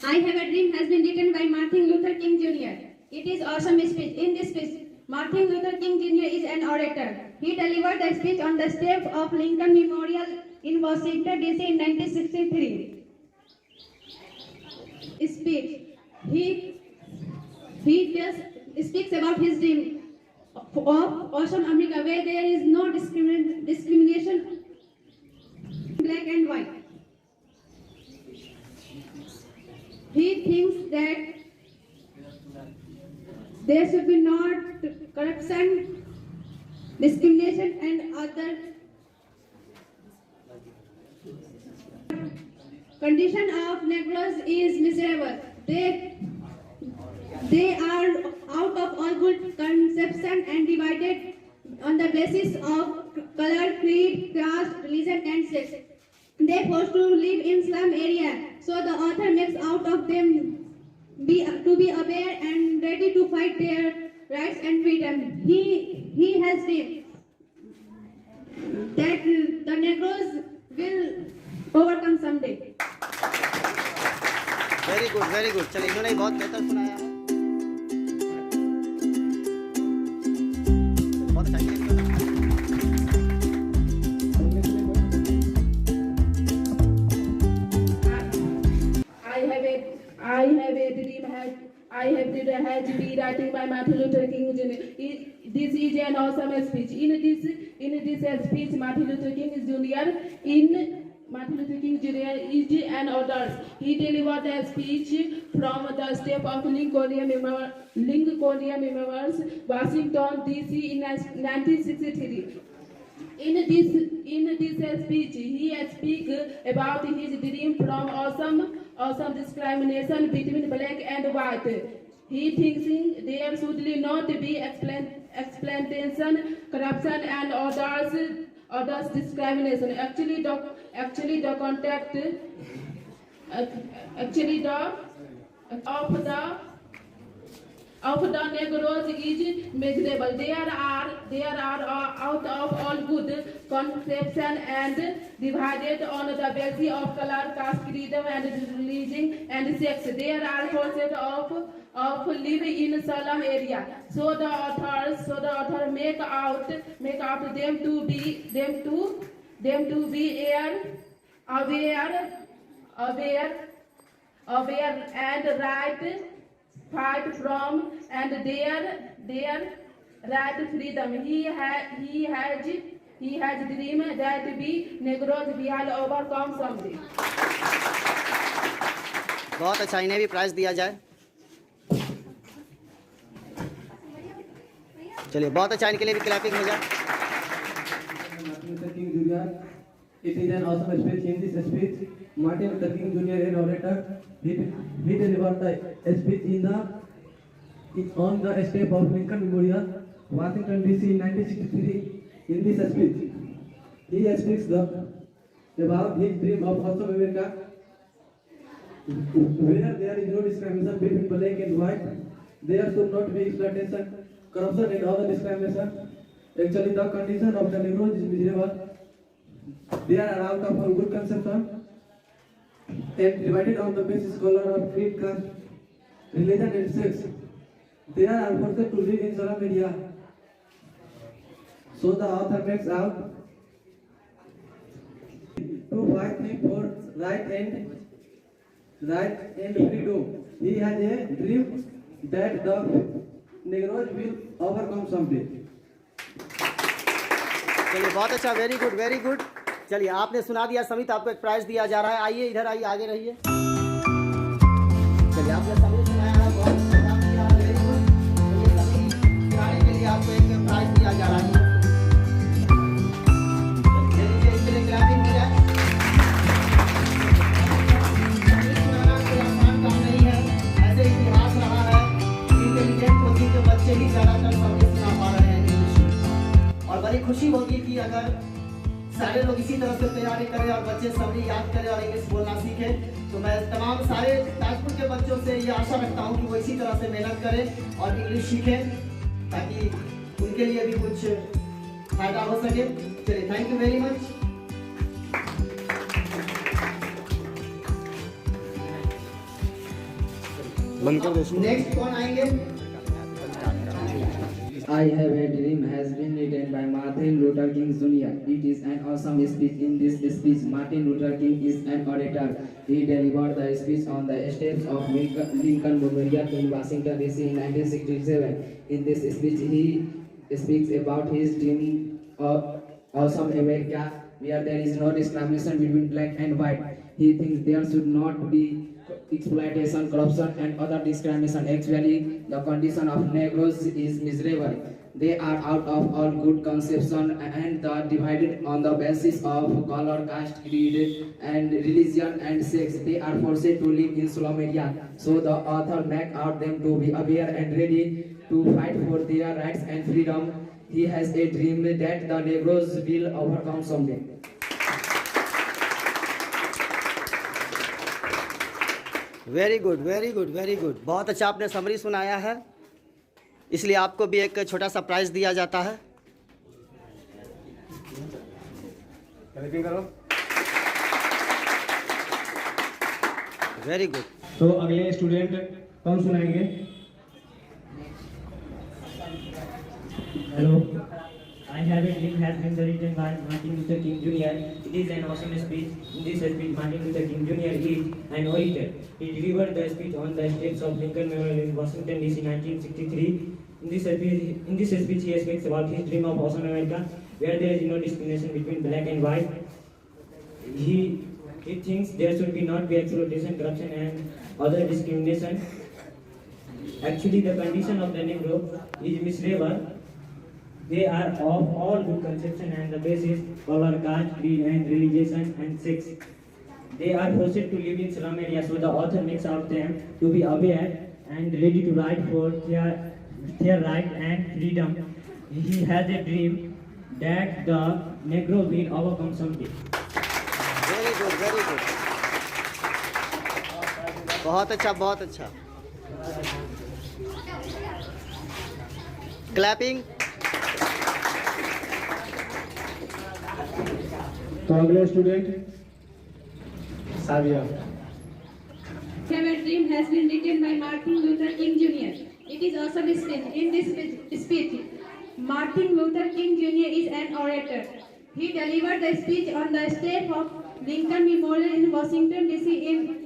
I Have a Dream has been written by Martin Luther King Jr. It is awesome speech. In this speech, Martin Luther King Jr. is an orator. He delivered the speech on the steps of Lincoln Memorial in Washington, D.C. in 1963. Speech. He just speaks about his dream of awesome America where there is no discrimination, black and white. He thinks that there should be not corruption, discrimination and other condition of Negroes is miserable. They are out of all good conception and divided on the basis of color, creed, caste, religion and sex. They forced to live in slum area, so the author makes out of them to be aware and ready to fight their rights and freedom. He has said that the Negroes will overcome someday. Very good very good. चलिए इन्होंने बहुत बेहतर सुनाया है। बहुत अच्छा I have had to be writing by Martin Luther King Jr. This is an awesome speech. In this speech, Martin Luther King Jr. is an author. He delivered a speech from the step of Lincoln Memorial, Washington D.C. in 1963. In this speech, he speaks about his dream from awesome discrimination between black and white. He thinks there should not be exploitation, corruption, and others discrimination. Actually, the context of the Negroes is miserable. They are out of all good conception and divided on the basis of color, caste, creed, and religion and sex. They are forced of live in slum area. So the author make out them to be aware and right. Fight from and their right freedom. He has dream that we Negroes will overcome someday. बहुत अच्छा। इन्हें भी prize दिया जाए। चलिए बहुत अच्छा, इनके लिए भी क्लैपिंग हो जाए। It is an awesome speech. In this speech, Martin Luther King Jr. an orator. He delivered the speech on the step of Lincoln Memorial, Washington D.C. in 1963. In this speech, he speaks about his dream of awesome America, where there is no discrimination between black and white. There should not be exploitation, corruption, and other discrimination. Actually, the condition of the Negroes is miserable. They are out of all good conception and divided on the basis color of creed, caste, religion and sex. They are forced to live in slum area. So the author makes out to fight for right and freedom. He has a dream that the Negroes will overcome someday. चलिए बहुत अच्छा, very good very good. चलिए आपने सुना दिया समित, आपको एक prize दिया जा रहा है। आइए इधर आइए, आगे रहिए। चलिए आपने समित सुनाया है, बहुत अच्छा किया, वेरी गुड। चलिए समित गाने के लिए आपको एक प्राइज दिया जा रहा है। चलिए इसके लिए क्लैपिंग हो जाए। सुनाना कोई आसान काम नहीं है, ऐसे इतिहास रहा है। इंटेलिजेंट कोचिंग के बच्चे ही ज्यादातर समित सुना पा रहे हैं इंग्लिश। और बड़ी खुशी होगी कि अगर सारे लोग इसी तरह से तैयारी करें और बच्चे सभी याद करें और इंग्लिश बोलना सीखें। तो मैं तमाम सारे ताजपुर के बच्चों से ये आशा रखता हूँ कि वो इसी तरह से मेहनत करें और इंग्लिश सीखें, ताकि उनके लिए भी कुछ फायदा हो सके। चलिए, thank you very much. Next कौन आएंगे? I have a dream has been written by Martin Luther King Jr. It is an awesome speech. In this speech, Martin Luther King is an orator. He delivered the speech on the steps of Lincoln Memorial in Washington DC in 1967. In this speech, he speaks about his dream of awesome America where there is no discrimination between black and white. He thinks there should not be exploitation, corruption, and other discrimination. Actually, the condition of Negroes is miserable. They are out of all good conception and are divided on the basis of color, caste, creed, and religion and sex. They are forced to live in slum area. So the author make out them to be aware and ready to fight for their rights and freedom. He has a dream that the Negroes will overcome someday. Very good, very good, very good. बहुत अच्छा आपने summary सुनाया है, इसलिए आपको भी एक छोटा सा प्राइज दिया जाता है। Very good. तो अगले स्टूडेंट कौन सुनाएंगे? Hello, I have a dream has been written by Martin Luther King Jr. It is an awesome speech. In this speech, Martin Luther King Jr. is an orator. He delivered the speech on the steps of Lincoln Memorial in Washington DC, 1963. In this speech, he speaks about his dream of awesome America, where there is no discrimination between black and white. He thinks there should not be exploitation, corruption, and other discrimination. Actually, the condition of the Negro is miserable. They are of all good conception and the basis, color, caste, creed, and religion and sex. They are forced to live in slum areas, so the author makes out them to be aware and ready to fight for their right and freedom. He has a dream that the Negro will overcome someday. Very good, very good. बहुत अच्छा, बहुत अच्छा। Clapping. तो अगले student साविया। Our dream has been written by Martin Luther King Jr. It is awesome speech. In this speech, Martin Luther King Jr. is an orator. He delivered the speech on the steps of Lincoln Memorial in Washington DC in